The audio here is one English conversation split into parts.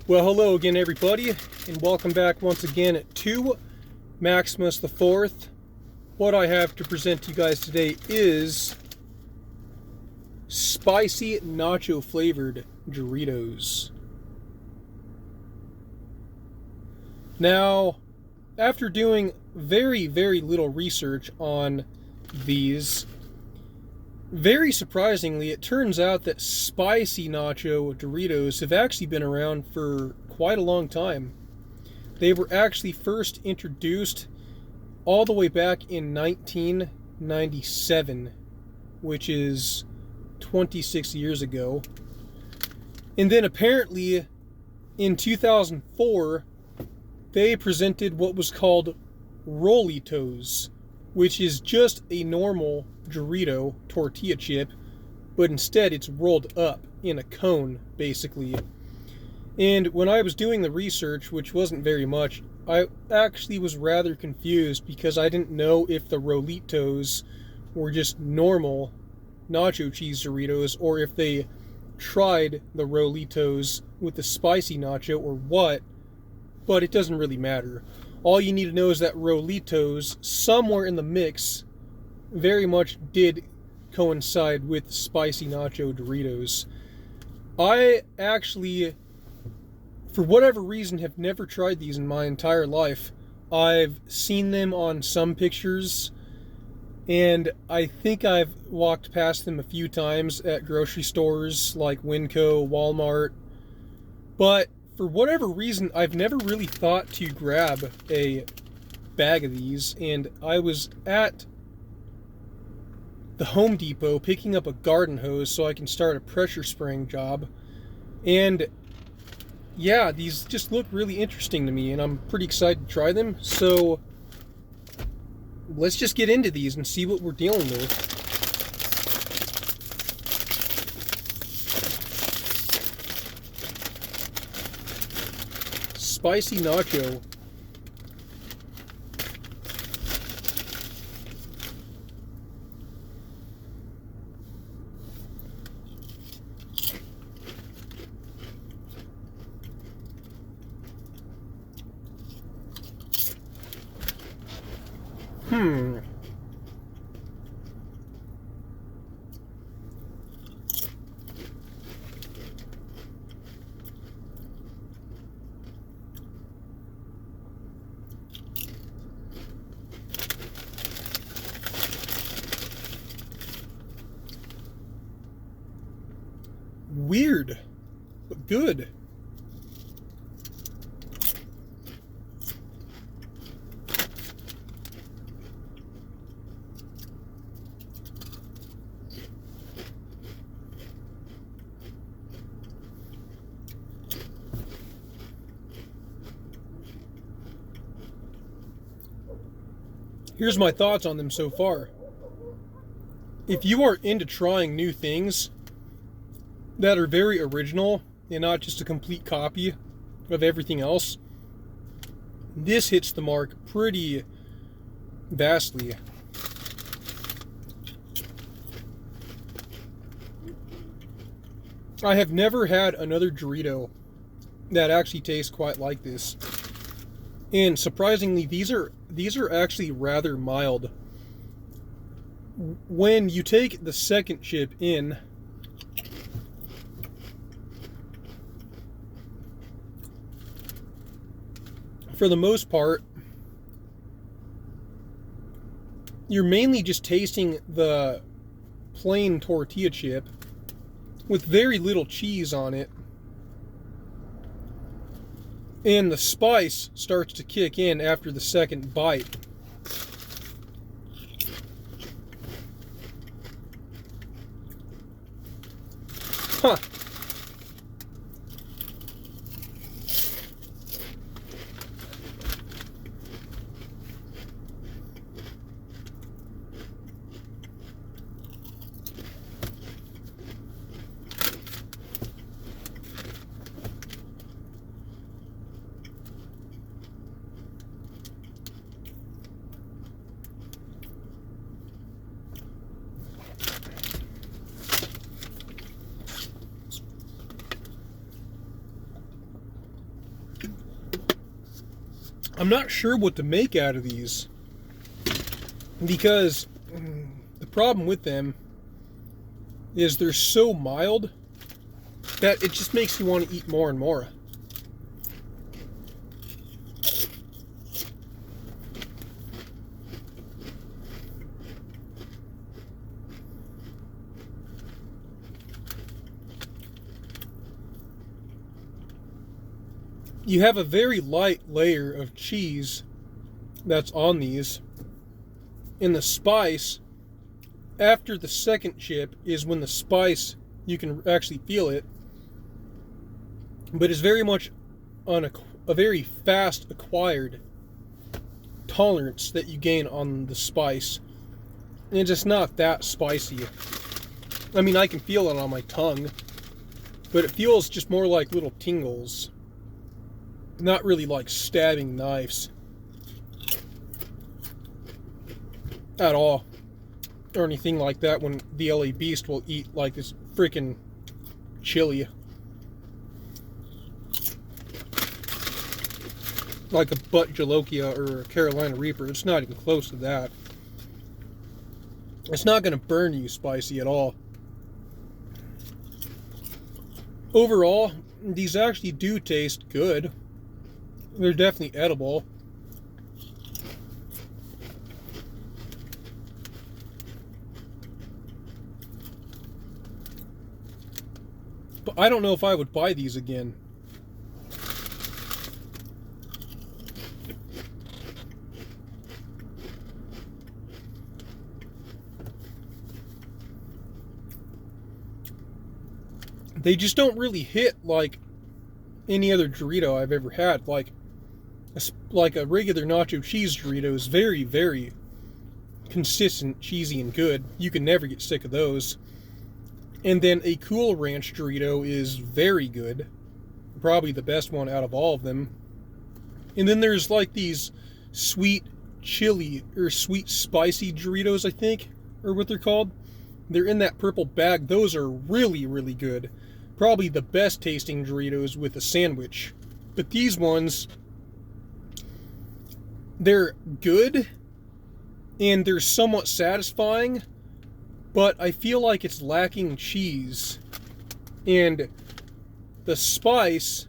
Well, hello again, everybody, and welcome back once again to Maximus the Fourth. What I have to present to you guys today is spicy nacho flavored Doritos. Now, after doing very little research on these, very surprisingly, it turns out that spicy nacho Doritos have actually been around for quite a long time. They were actually first introduced all the way back in 1997, which is 26 years ago. And then apparently in 2004, they presented what was called Rolitos, which is just a normal Dorito tortilla chip, but instead it's rolled up in a cone, basically. And when I was doing the research, which wasn't very much, I actually was rather confused because I didn't know if the Rolitos were just normal nacho cheese Doritos or if they tried the Rolitos with the spicy nacho or what, but it doesn't really matter. All you need to know is that Rolitos, somewhere in the mix, very much did coincide with spicy nacho Doritos. I actually, for whatever reason, have never tried these in my entire life. I've seen them on some pictures, and I think I've walked past them a few times at grocery stores like Winco, Walmart, but for whatever reason, I've never really thought to grab a bag of these, and I was at the Home Depot picking up a garden hose so I can start a pressure spraying job, and yeah, these just look really interesting to me, and I'm pretty excited to try them, so let's just get into these and see what we're dealing with. Spicy nacho. Weird, but good. Here's my thoughts on them so far. If you are into trying new things that are very original and not just a complete copy of everything else, this hits the mark pretty vastly. I have never had another Dorito that actually tastes quite like this. And surprisingly, these are actually rather mild. When you take the second chip in, for the most part, you're mainly just tasting the plain tortilla chip with very little cheese on it. And the spice starts to kick in after the second bite. Huh. I'm not sure what to make out of these, because the problem with them is they're so mild that it just makes you want to eat more and more. You have a very light layer of cheese that's on these. And the spice, after the second chip, is when the spice, you can actually feel it. But it's very much on a very fast acquired tolerance that you gain on the spice. And it's just not that spicy. I mean, I can feel it on my tongue, but it feels just more like little tingles. Not really like stabbing knives at all, or anything like that when the LA Beast will eat like this freaking chili. Like a butt jalokia or a Carolina Reaper. It's not even close to that. It's not going to burn you spicy at all. Overall, these actually do taste good. They're definitely edible. But I don't know if I would buy these again. They just don't really hit like any other Dorito I've ever had. Like a regular nacho cheese Dorito is very, very consistent, cheesy, and good. You can never get sick of those. And then a Cool Ranch Dorito is very good. Probably the best one out of all of them. And then there's like these sweet chili or sweet spicy Doritos, I think, or what they're called. They're in that purple bag. Those are really, really good. Probably the best tasting Doritos with a sandwich. But these ones, they're good and they're somewhat satisfying, but I feel like it's lacking cheese. And the spice,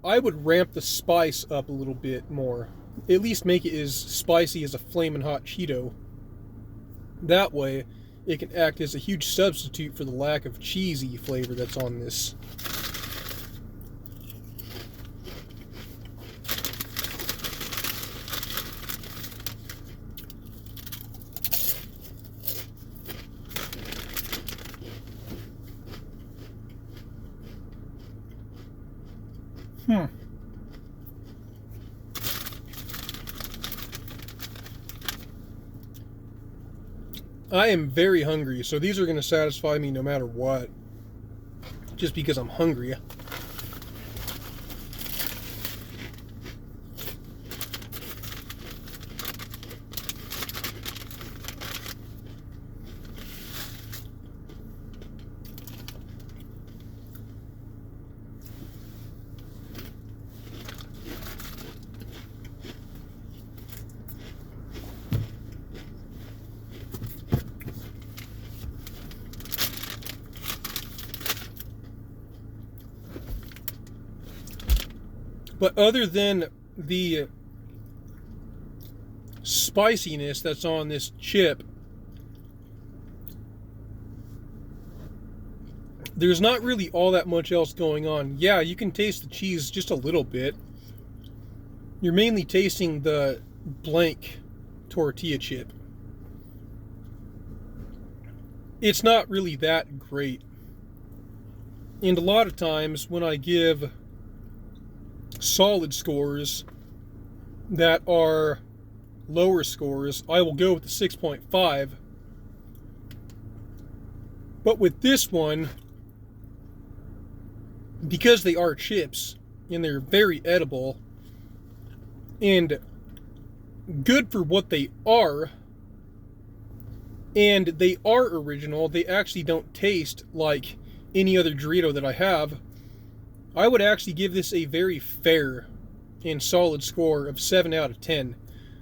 I would ramp the spice up a little bit more. At least make it as spicy as a Flamin' Hot Cheeto. That way, it can act as a huge substitute for the lack of cheesy flavor that's on this. I am very hungry, so these are going to satisfy me no matter what. Just because I'm hungry. But other than the spiciness that's on this chip, there's not really all that much else going on. Yeah, you can taste the cheese just a little bit. You're mainly tasting the blank tortilla chip. It's not really that great. And a lot of times when I give solid scores that are lower scores, I will go with the 6.5. But with this one, because they are chips and they're very edible and good for what they are, and they are original, they actually don't taste like any other Dorito that I have, I would actually give this a very fair and solid score of 7 out of 10.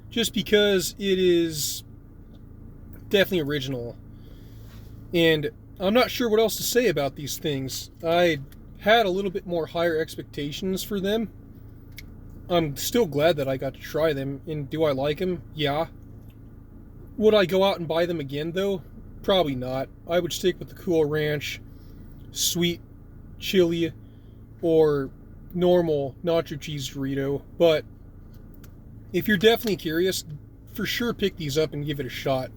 Just because it is definitely original. And I'm not sure what else to say about these things. I had a little bit more higher expectations for them. I'm still glad that I got to try them. And do I like them? Yeah. Would I go out and buy them again, though? Probably not. I would stick with the Cool Ranch, sweet chili, or normal nacho cheese Dorito. But if you're definitely curious, for sure pick these up and give it a shot.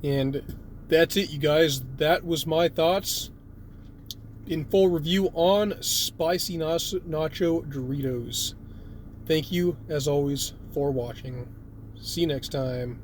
And that's it, you guys. That was my thoughts in full review on spicy nacho Doritos. Thank you, as always, for watching. See you next time.